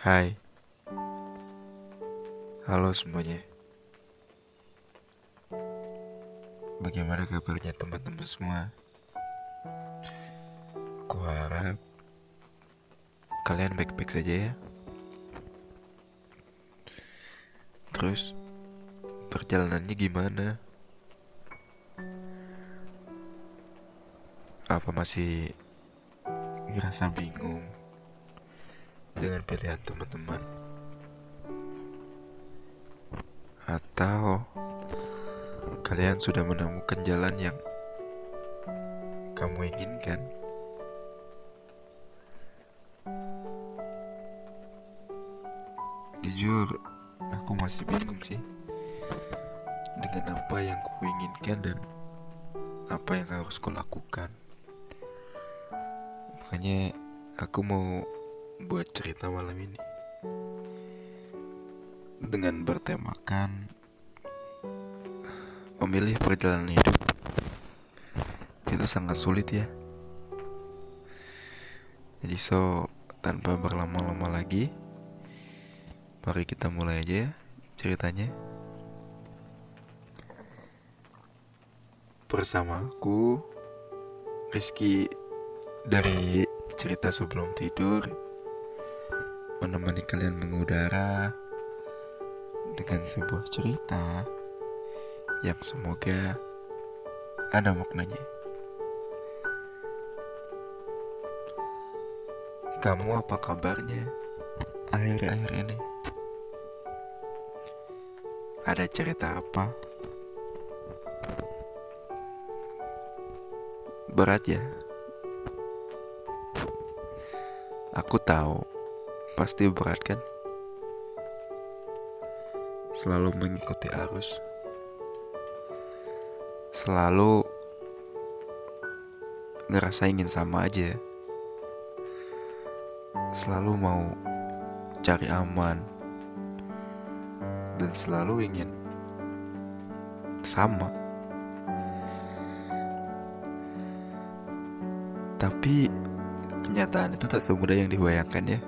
Hai, halo semuanya. Bagaimana kabarnya teman-teman semua? Aku harap kalian baik-baik saja ya. Terus, perjalanannya gimana? Apa masih ngerasa bingung dengan pilihan teman-teman? Atau kalian sudah menemukan jalan yang kamu inginkan? Jujur, aku masih bingung sih dengan apa yang kuinginkan dan apa yang harus kulakukan. Makanya aku mau buat cerita malam ini dengan bertemakan memilih perjalanan hidup. Itu sangat sulit ya. Jadi tanpa berlama-lama lagi, mari kita mulai aja ya ceritanya. Bersama aku, Rizky, dari cerita sebelum tidur, menemani kalian mengudara dengan sebuah cerita yang semoga ada maknanya. Kamu apa kabarnya akhir-akhir ini? Ada cerita apa? Berat ya? Aku tahu, pasti berat kan? Selalu mengikuti arus. Selalu ngerasa ingin sama aja. Selalu mau cari aman. Dan selalu ingin sama. Tapi kenyataan itu tak semudah yang dibayangkan ya.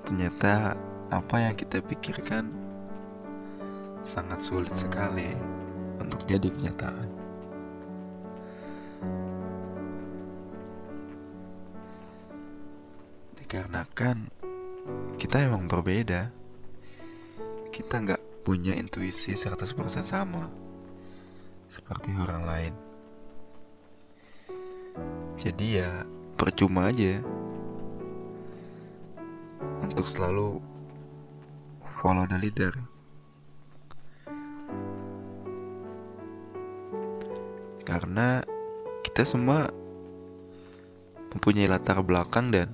Ternyata apa yang kita pikirkan sangat sulit sekali untuk jadi kenyataan. Dikarenakan kita emang berbeda. Kita nggak punya intuisi 100% sama seperti orang lain. Jadi ya percuma aja untuk selalu follow the leader. Karena kita semua mempunyai latar belakang dan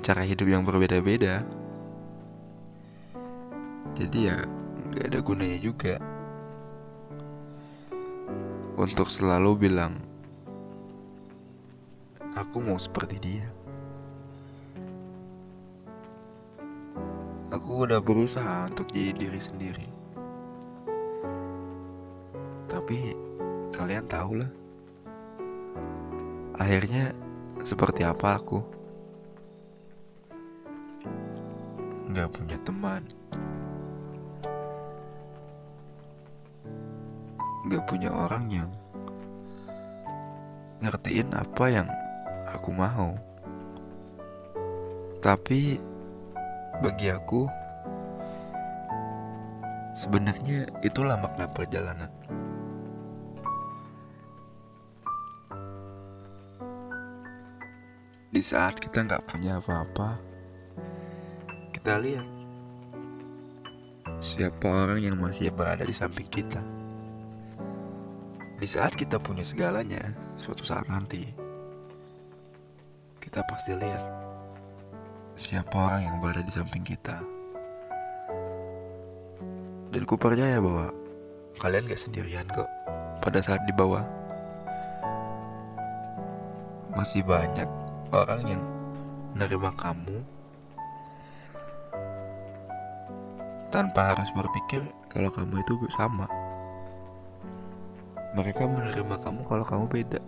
cara hidup yang berbeda-beda. Jadi ya gak ada gunanya juga untuk selalu bilang aku mau seperti dia. Aku udah berusaha untuk jadi diri sendiri. Tapi kalian tahu lah, akhirnya seperti apa aku. Gak punya teman, gak punya orang yang ngertiin apa yang aku mau. Tapi bagi aku, sebenarnya itulah makna perjalanan. Di saat kita gak punya apa-apa, kita lihat siapa orang yang masih berada di samping kita. Di saat kita punya segalanya, suatu saat nanti kita pasti lihat siapa orang yang berada di samping kita. Dan ku percaya bahwa kalian gak sendirian kok. Pada saat di bawah masih banyak orang yang menerima kamu tanpa harus berpikir kalau kamu itu sama. Mereka menerima kamu kalau kamu beda.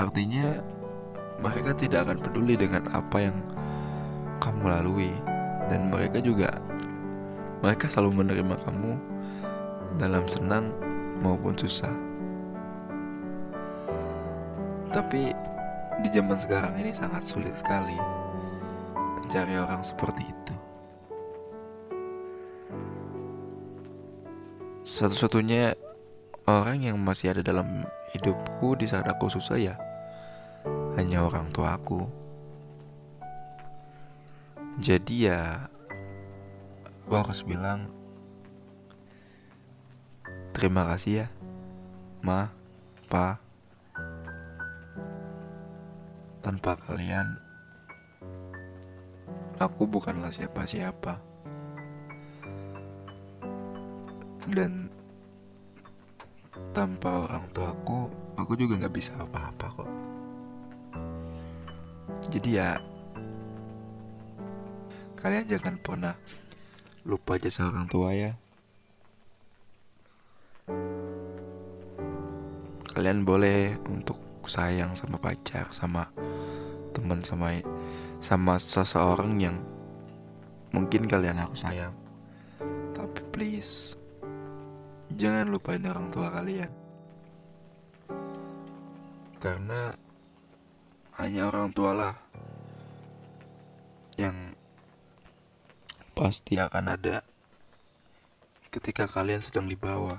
artinya mereka tidak akan peduli dengan apa yang kamu lalui. Dan mereka selalu menerima kamu dalam senang maupun susah. Tapi di zaman sekarang ini sangat sulit sekali mencari orang seperti itu. Satu-satunya orang yang masih ada dalam hidupku di saat aku susah ya hanya orang tua aku. Jadi ya aku harus bilang terima kasih ya Ma, Pa. Tanpa kalian aku bukanlah siapa-siapa. Dan tanpa orang tuaku, aku juga gak bisa apa-apa kok. Jadi ya, kalian jangan pernah lupa jasa orang tua ya. Kalian boleh untuk sayang sama pacar, sama teman, sama seseorang yang mungkin kalian harus sayang. Tapi please, jangan lupain orang tua kalian. Karena hanya orang tua lah yang pasti akan ada ketika kalian sedang di bawah.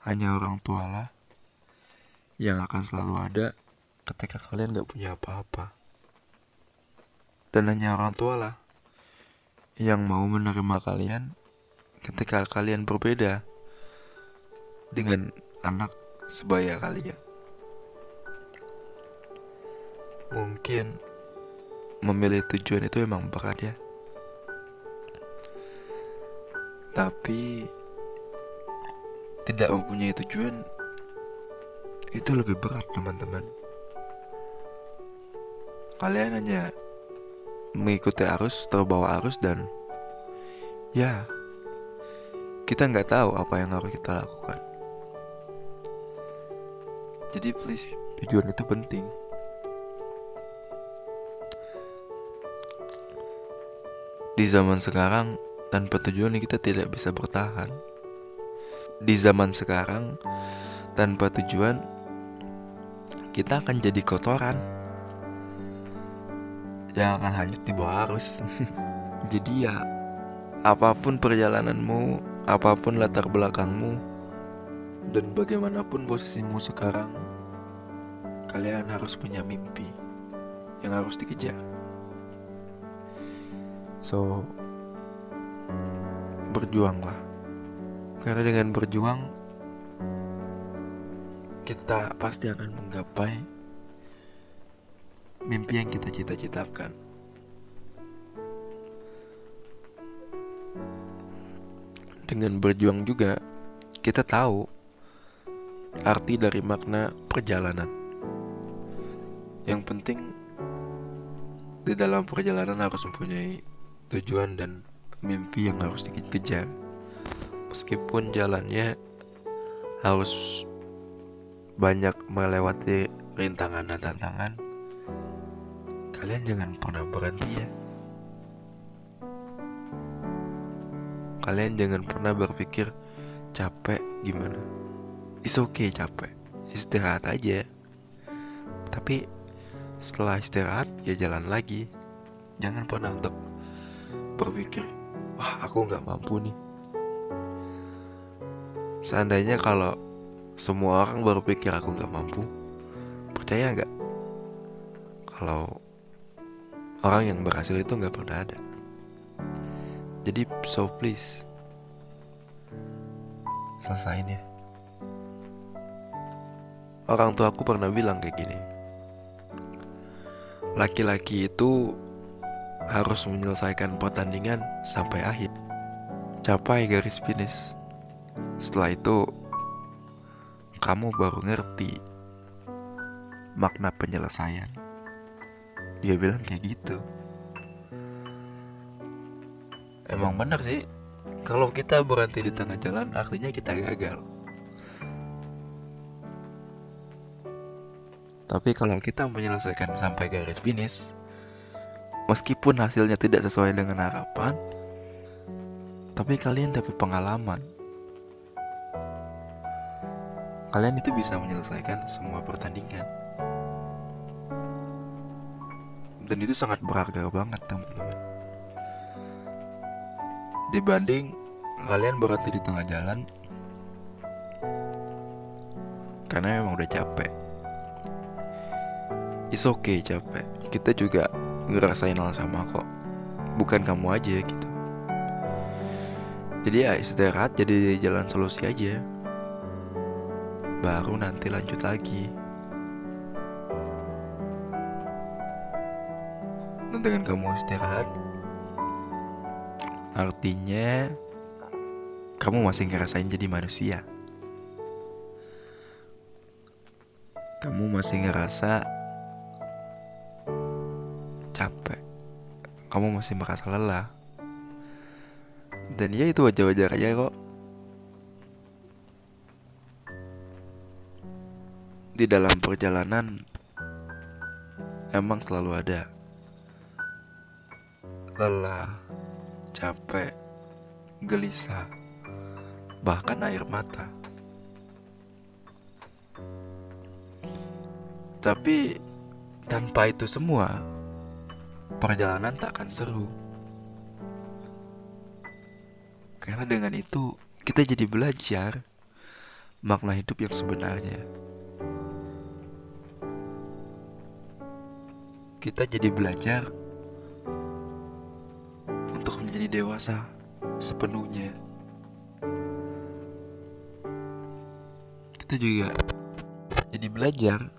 Hanya orang tua lah yang akan selalu ada ketika kalian gak punya apa-apa. Dan hanya orang tua lah yang mau menerima kalian ketika kalian berbeda dengan anak sebaya kalian. Mungkin memilih tujuan itu emang berat ya. Tapi tidak mempunyai tujuan itu lebih berat, teman-teman. Kalian hanya mengikuti arus, terbawa arus, dan ya kita nggak tahu apa yang harus kita lakukan. Jadi please, tujuan itu penting. Di zaman sekarang, tanpa tujuan kita tidak bisa bertahan. Di zaman sekarang, tanpa tujuan kita akan jadi kotoran yang akan hanyut di bawah arus. Jadi ya, apapun perjalananmu, apapun latar belakangmu, dan bagaimanapun posisimu sekarang, kalian harus punya mimpi yang harus dikejar. So, berjuanglah. Karena dengan berjuang, kita pasti akan menggapai mimpi yang kita cita-citakan. Dengan berjuang juga, kita tahu arti dari makna perjalanan. Yang penting, di dalam perjalanan harus mempunyai tujuan dan mimpi yang harus dikejar. Meskipun jalannya harus banyak melewati rintangan dan tantangan, kalian jangan pernah berhenti ya. Kalian jangan pernah berpikir capek gimana. It's okay capek, istirahat aja. Tapi setelah istirahat ya jalan lagi. Jangan pernah untuk berpikir, wah aku gak mampu nih. Seandainya kalau semua orang berpikir aku gak mampu, percaya gak kalau orang yang berhasil itu gak pernah ada. Jadi so please, selesain ya. Orang tua aku pernah bilang kayak gini, laki-laki itu harus menyelesaikan pertandingan sampai akhir, capai garis finish. Setelah itu kamu baru ngerti makna penyelesaian. Dia bilang kayak gitu. Emang benar sih, kalau kita berhenti di tengah jalan artinya kita gagal. Tapi kalau kita menyelesaikan sampai garis finish, meskipun hasilnya tidak sesuai dengan harapan, tapi kalian dapat pengalaman. Kalian itu bisa menyelesaikan semua pertandingan. Dan itu sangat berharga banget, teman-teman. Dibanding kalian berhenti di tengah jalan karena memang udah capek. It's okay capek. Kita juga ngerasain hal sama kok. Bukan kamu aja gitu. Jadi ya istirahat jadi jalan solusi aja. Baru nanti lanjut lagi. Dan dengan kamu istirahat, artinya kamu masih ngerasain jadi manusia. Kamu masih ngerasa capek. Kamu masih merasa lelah. Dan ya itu wajar-wajar aja kok. Di dalam perjalanan emang selalu ada lelah, capek, gelisah, bahkan air mata. Tapi tanpa itu semua, perjalanan tak akan seru. Karena dengan itu, kita jadi belajar makna hidup yang sebenarnya. Kita jadi belajar untuk menjadi dewasa sepenuhnya. Kita juga jadi belajar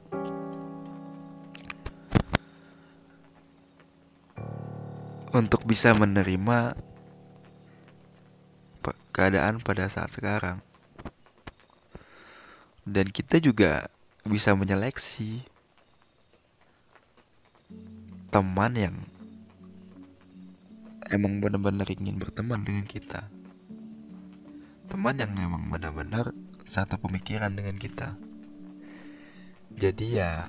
untuk bisa menerima keadaan pada saat sekarang. Dan kita juga bisa menyeleksi teman yang emang benar-benar ingin berteman dengan kita. Teman yang emang benar-benar satu pemikiran dengan kita. Jadi ya,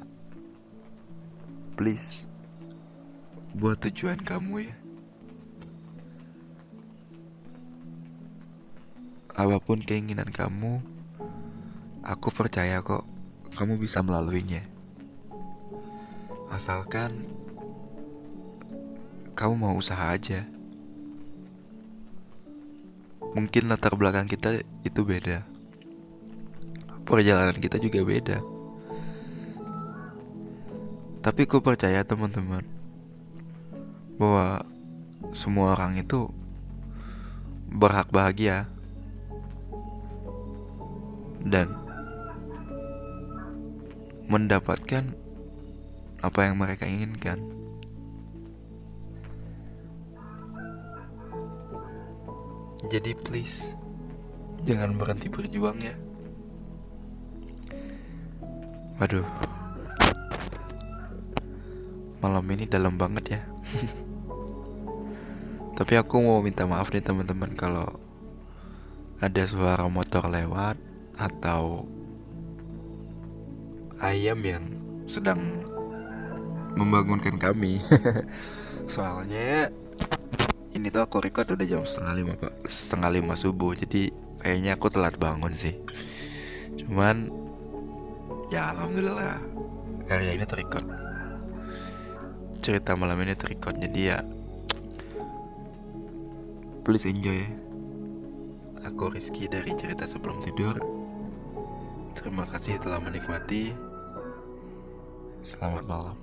please, buat tujuan kamu ya. Apapun keinginan kamu, aku percaya kok kamu bisa melaluinya. Asalkan kamu mau usaha aja. Mungkin latar belakang kita itu beda. Perjalanan kita juga beda. Tapi aku percaya teman-teman bahwa semua orang itu berhak bahagia dan mendapatkan apa yang mereka inginkan. Jadi please, jangan berhenti berjuang ya. Waduh, malam ini dalam banget ya. Tapi aku mau minta maaf nih teman-teman kalau ada suara motor lewat atau ayam yang sedang membangunkan kami. Soalnya ini tuh aku record udah jam 4:30 subuh. Jadi kayaknya aku telat bangun sih. Cuman ya alhamdulillah karya ini terrecord. Cerita malam ini terrecord. Jadi ya please enjoy. Aku Rizky dari Cerita Sebelum Tidur. Terima kasih telah menikmati. Selamat malam.